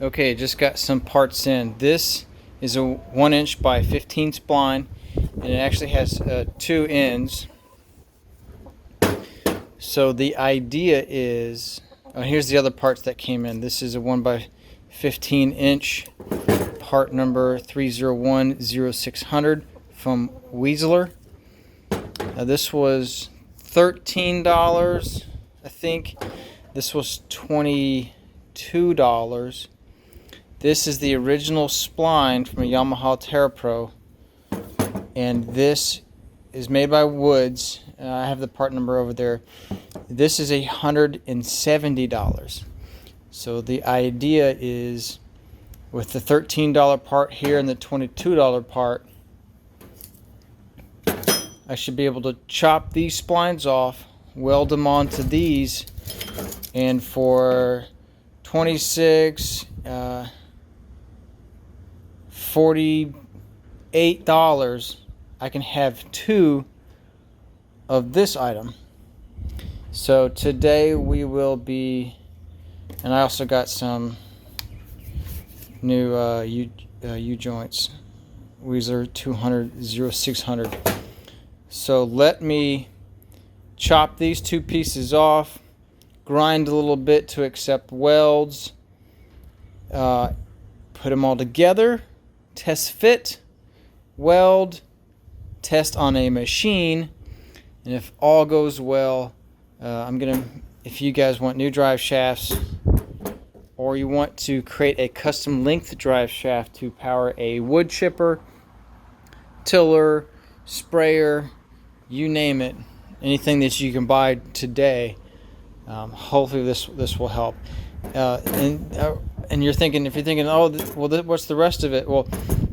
Okay, just got some parts in. This is a 1" by 15 spline, and it actually has 2 ends. So the idea is, here's the other parts that came in. This is a 1 by 15" part number 3010600 from Weasler. This was $13, I think. This was $22. This is the original spline from a Yamaha Terrapro, and this is made by Woods. I have the part number over there. This is $170. So the idea is, with the $13 part here and the $22 part, I should be able to chop these splines off, weld them onto these, and for $26, $48, I can have 2 of this item. So today we will be, and I also got some new U-joints, Weasler 200-0600. So let me chop these 2 pieces off, grind a little bit to accept welds, put them all together, test fit, weld, test on a machine, and if all goes well, if you guys want new drive shafts, or you want to create a custom length drive shaft to power a wood chipper, tiller, sprayer, you name it, anything that you can buy today, hopefully this will help. And you're thinking, if you're thinking, oh, well, what's the rest of it? Well,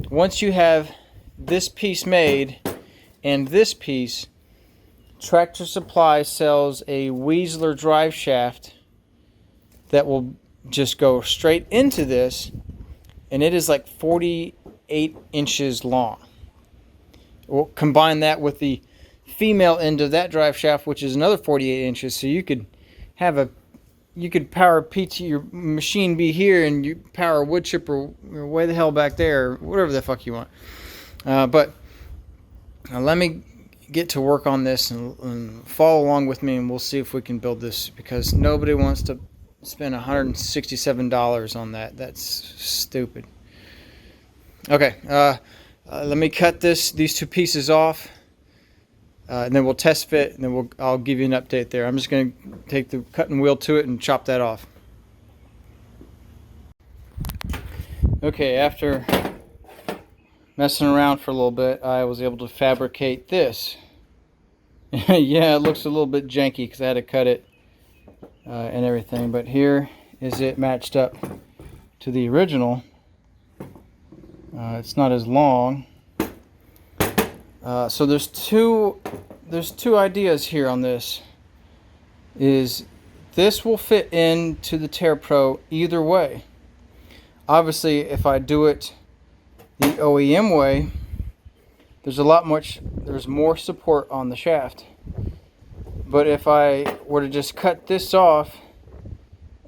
once you have this piece made and this piece, Tractor Supply sells a Weasler drive shaft that will just go straight into this, and it is like 48 inches long. We'll combine that with the female end of that drive shaft, which is another 48 inches, so you could have power PT, your machine be here, and you power a wood chipper way the hell back there, whatever the fuck you want. But let me get to work on this and follow along with me, and we'll see if we can build this, because nobody wants to spend $167 on that. That's stupid. Okay, let me cut these 2 pieces off. And then we'll test fit, and then I'll give you an update there. I'm just going to take the cutting wheel to it and chop that off. Okay, after messing around for a little bit, I was able to fabricate this. Yeah, it looks a little bit janky because I had to cut it and everything, but here is it matched up to the original. It's not as long. So there's two ideas here on this. This will fit into the Terrapro either way. Obviously, if I do it the OEM way, there's more support on the shaft. But if I were to just cut this off,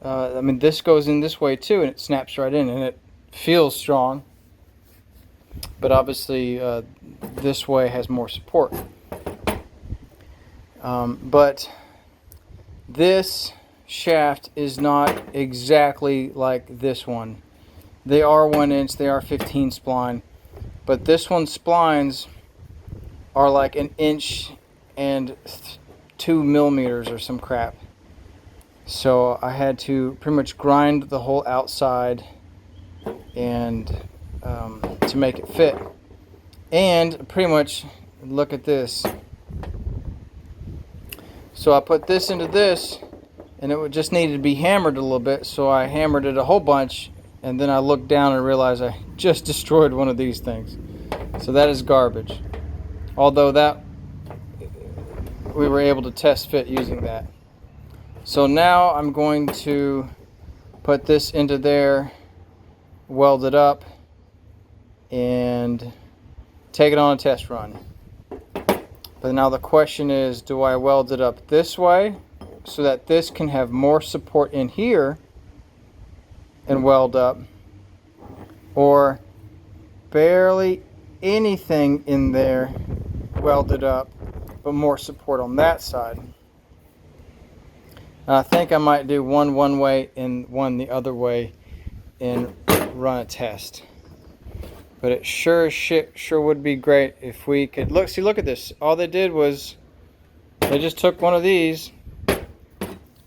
this goes in this way too, and it snaps right in, and it feels strong. But obviously, this way has more support. But this shaft is not exactly like this one. They are 1 inch, they are 15 spline, but this one's splines are like 1 inch and 2 millimeters or some crap. So I had to pretty much grind the whole outside and to make it fit. And pretty much, look at this. So I put this into this, and it just needed to be hammered a little bit, so I hammered it a whole bunch, and then I looked down and realized I just destroyed one of these things. So that is garbage. Although that, we were able to test fit using that. So now I'm going to put this into there, weld it up, and take it on a test run. But now the question is, do I weld it up this way so that this can have more support in here, and weld up, or barely anything in there welded up, but more support on that side. I think I might do one way and one the other way and run a test. But it sure would be great if we could look at this. All they did was they just took one of these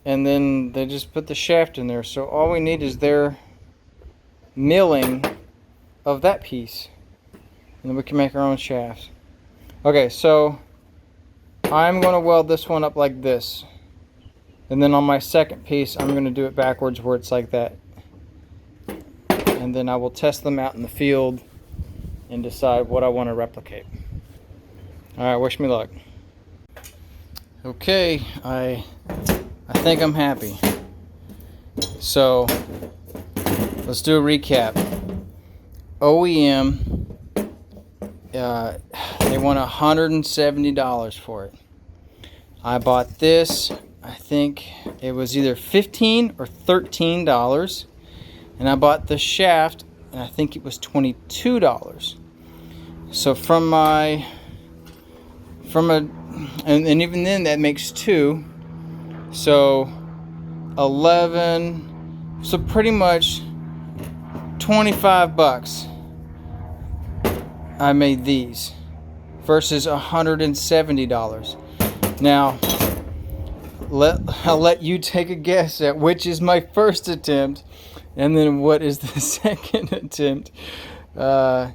and then they just put the shaft in there. So all we need is their milling of that piece, and then we can make our own shafts. Okay, so I'm going to weld this one up like this, and then on my second piece I'm going to do it backwards where it's like that, and then I will test them out in the field and decide what I want to replicate. Alright, wish me luck. Okay, I think I'm happy. So let's do a recap. OEM, they want $170 for it. I bought this, I think it was either $15 or $13, and I bought the shaft, and I think it was $22. So and even then that makes 2, so 11, so pretty much 25 bucks I made these versus $170. Now I'll let you take a guess at which is my first attempt and then what is the second attempt. And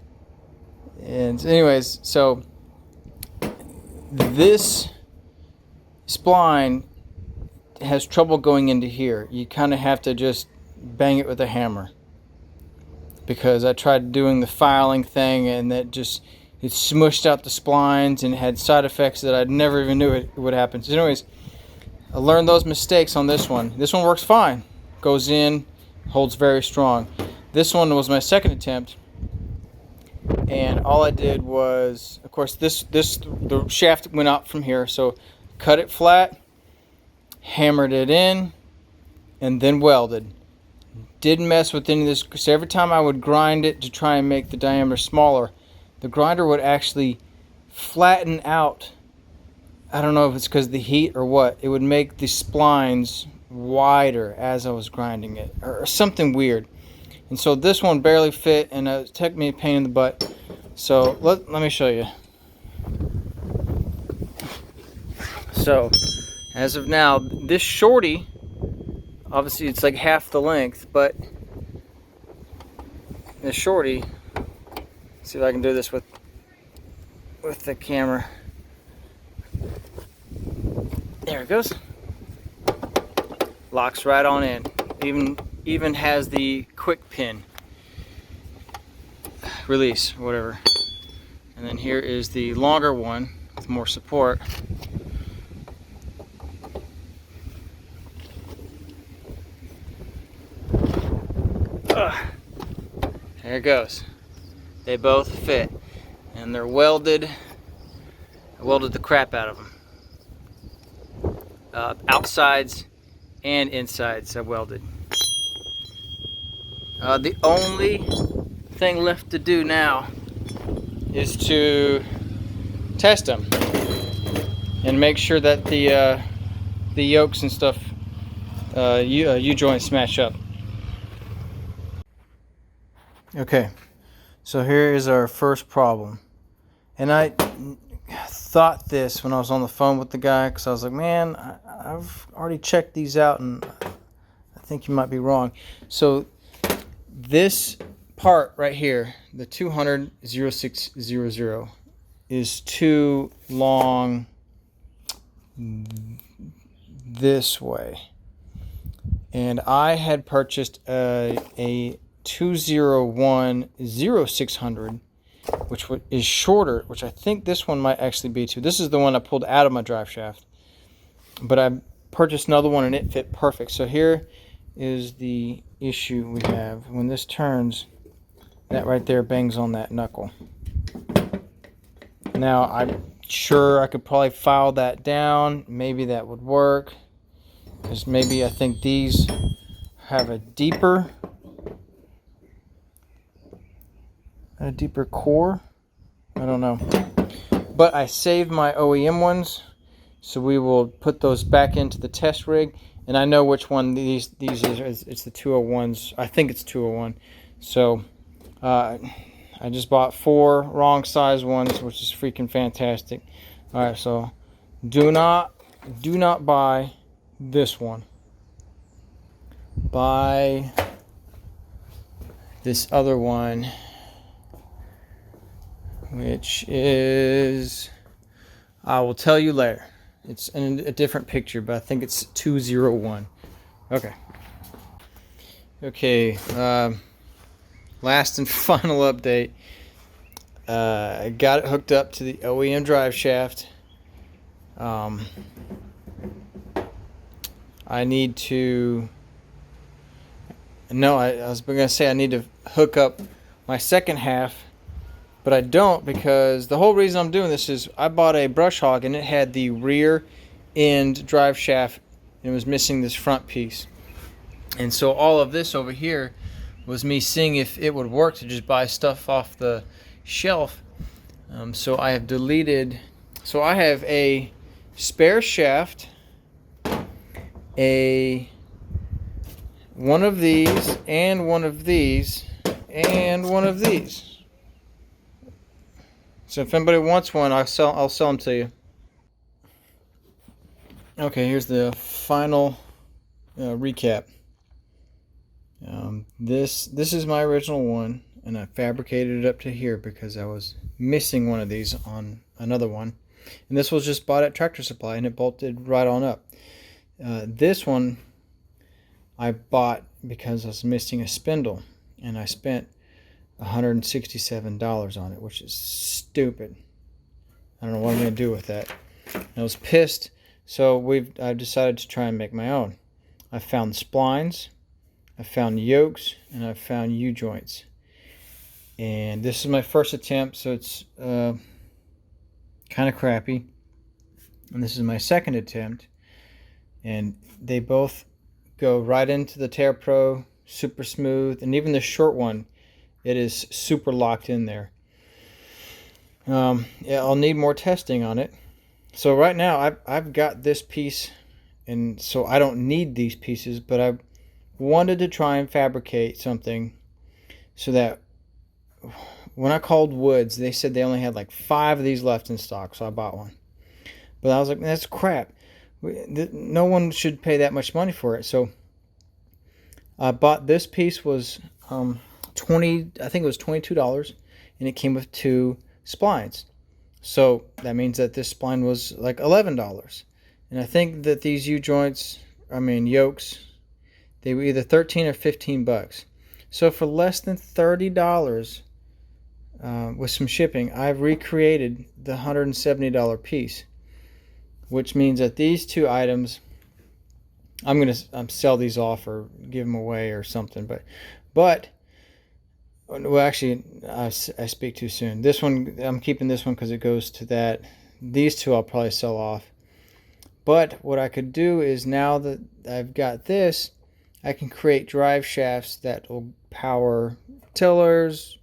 anyways, so this spline has trouble going into here. You kind of have to just bang it with a hammer, because I tried doing the filing thing and it smushed out the splines and had side effects that I never even knew it would happen. So anyways, I learned those mistakes on this one. This one works fine, goes in, holds very strong. This one was my second attempt, and all I did was, of course, the shaft went out from here, so cut it flat, hammered it in, and then welded. Didn't mess with any of this, because every time I would grind it to try and make the diameter smaller, the grinder would actually flatten out. I don't know if it's because of the heat or what. It would make the splines wider as I was grinding it, or something weird. And so this one barely fit, and it took me a pain in the butt. So let me show you. So as of now, this shorty, obviously it's like half the length, but this shorty, see if I can do this with the camera. There it goes. Locks right on in. Even has the quick pin release, whatever. And then here is the longer one with more support. There it goes. They both fit, and they're welded. I welded the crap out of them. Outsides and insides I welded. The only thing left to do now is to test them and make sure that the yokes and stuff, U-joints match up. Okay, so here is our first problem, and I thought this when I was on the phone with the guy, because I was like, man, I've already checked these out and I think you might be wrong. So this part right here, the 200-0600, is too long this way, and I had purchased a 201-0600, which is shorter, which I think this one might actually be too. This is the one I pulled out of my drive shaft, but I purchased another one and it fit perfect. So here is the issue we have. When this turns, that right there bangs on that knuckle. Now I'm sure I could probably file that down. Maybe that would work, because maybe I think these have a deeper a deeper core. I don't know. But I saved my OEM ones, so we will put those back into the test rig. And I know which one these is. It's the 201s. I think it's 201. So I just bought 4 wrong size ones, which is freaking fantastic. All right, so do not buy this one. Buy this other one, which is, I will tell you later. It's in a different picture, but I think it's 201. Okay. Okay. Last and final update. I got it hooked up to the OEM drive shaft. I need to. No, I was going to say I need to hook up my second half, but I don't, because the whole reason I'm doing this is I bought a brush hog and it had the rear end drive shaft and it was missing this front piece. And so all of this over here was me seeing if it would work to just buy stuff off the shelf. So I have deleted. So I have a spare shaft, one of these, and one of these, and one of these. So if anybody wants one, I'll sell them to you. Okay, here's the final recap. This is my original one, and I fabricated it up to here because I was missing one of these on another one. And this was just bought at Tractor Supply, and it bolted right on up. This one I bought because I was missing a spindle, and I spent $167 on it, which is stupid. I don't know what I'm going to do with that. I was pissed, so I've decided to try and make my own. I found splines, I found yokes, and I found U-joints. And this is my first attempt, so it's kind of crappy. And this is my second attempt, and they both go right into the Terrapro, super smooth, and even the short one, it is super locked in there. Yeah, I'll need more testing on it. So right now I've got this piece, and so I don't need these pieces, but I wanted to try and fabricate something so that when I called Woods, they said they only had like 5 of these left in stock, so I bought one. But I was like, that's crap. No one should pay that much money for it. So I bought this piece, was I think it was $22, and it came with 2 splines. So that means that this spline was like $11. And I think that these yokes, they were either 13 or 15 bucks. So for less than $30 with some shipping, I've recreated the $170 piece, which means that these 2 items, I'm going to sell these off or give them away or something. But well, actually, I speak too soon. This one, I'm keeping this one because it goes to that. These 2 I'll probably sell off. But what I could do is, now that I've got this, I can create drive shafts that will power tillers,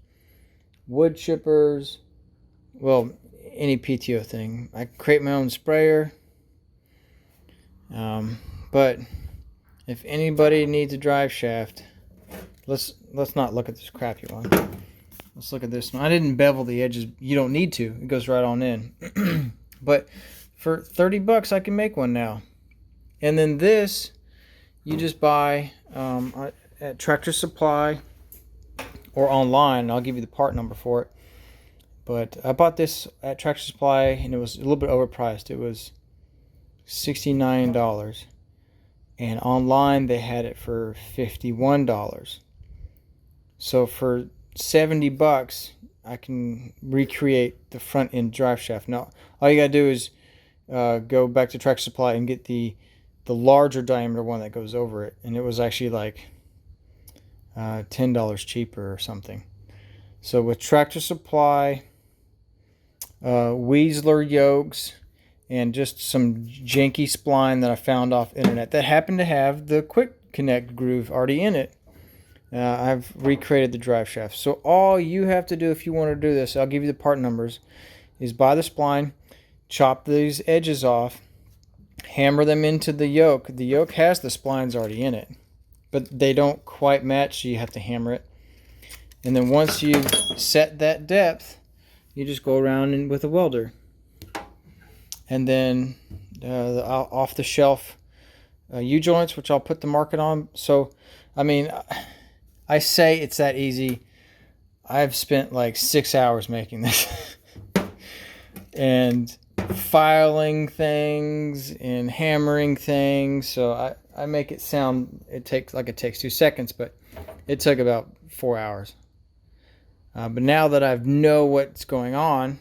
wood chippers, well, any PTO thing. I can create my own sprayer. But if anybody needs a drive shaft, let's not look at this crappy one. Let's look at this one. I didn't bevel the edges. You don't need to. It goes right on in. But for 30 bucks, I can make one now. And then this, you just buy at Tractor Supply or online. I'll give you the part number for it. But I bought this at Tractor Supply, and it was a little bit overpriced. It was $69. And online, they had it for $51. So for 70 bucks, I can recreate the front end drive shaft. Now, all you gotta do is go back to Tractor Supply and get the larger diameter one that goes over it, and it was actually like $10 cheaper or something. So with Tractor Supply, Weasler yokes, and just some janky spline that I found off the internet that happened to have the quick connect groove already in it, I've recreated the drive shaft. So all you have to do if you want to do this, I'll give you the part numbers, is buy the spline, chop these edges off, hammer them into the yoke. The yoke has the splines already in it, but they don't quite match, so you have to hammer it. And then once you've set that depth, you just go around with a welder. And then off-the-shelf U-joints, which I'll put the market on. So, I mean, I say it's that easy. I've spent like 6 hours making this. And filing things and hammering things. So I make it sound, it takes 2 seconds, but it took about 4 hours. But now that I know what's going on,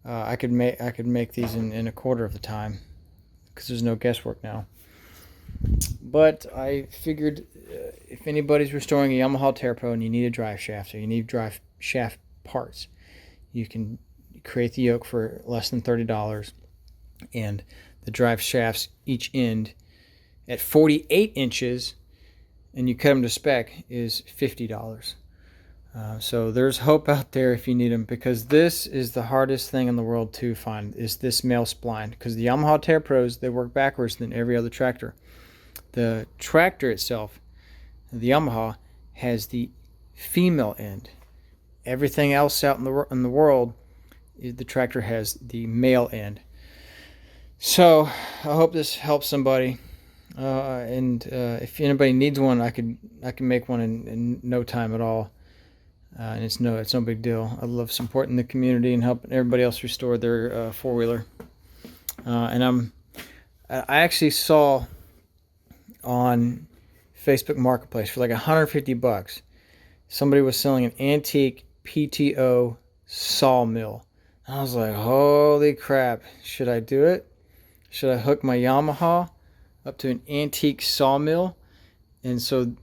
I could make these in a quarter of the time, because there's no guesswork now. But I figured if anybody's restoring a Yamaha Terrapro and you need a drive shaft, or you need drive shaft parts, you can create the yoke for less than $30, and the drive shafts each end at 48 inches, and you cut them to spec, is $50. So there's hope out there if you need them, because this is the hardest thing in the world to find, is this male spline, because the Yamaha Terrapros, they work backwards than every other tractor. The tractor itself, the Yamaha, has the female end. Everything else out in the world, the tractor has the male end. So I hope this helps somebody. And if anybody needs one, I can make one in no time at all. And it's no big deal. I love supporting the community and helping everybody else restore their four-wheeler. And I actually saw on Facebook Marketplace for like $150, somebody was selling an antique PTO sawmill. I was like, holy crap, should I do it? Should I hook my Yamaha up to an antique sawmill? And so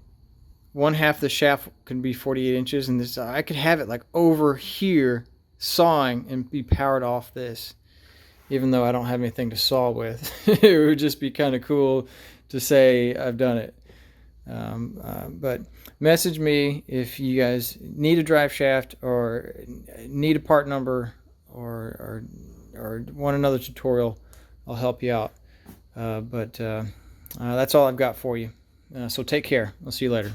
one half of the shaft could be 48 inches, and this, I could have it like over here sawing and be powered off this, even though I don't have anything to saw with. It would just be kind of cool to say I've done it. But message me if you guys need a drive shaft, or need a part number, or want another tutorial. I'll help you out. But that's all I've got for you. So take care. I'll see you later.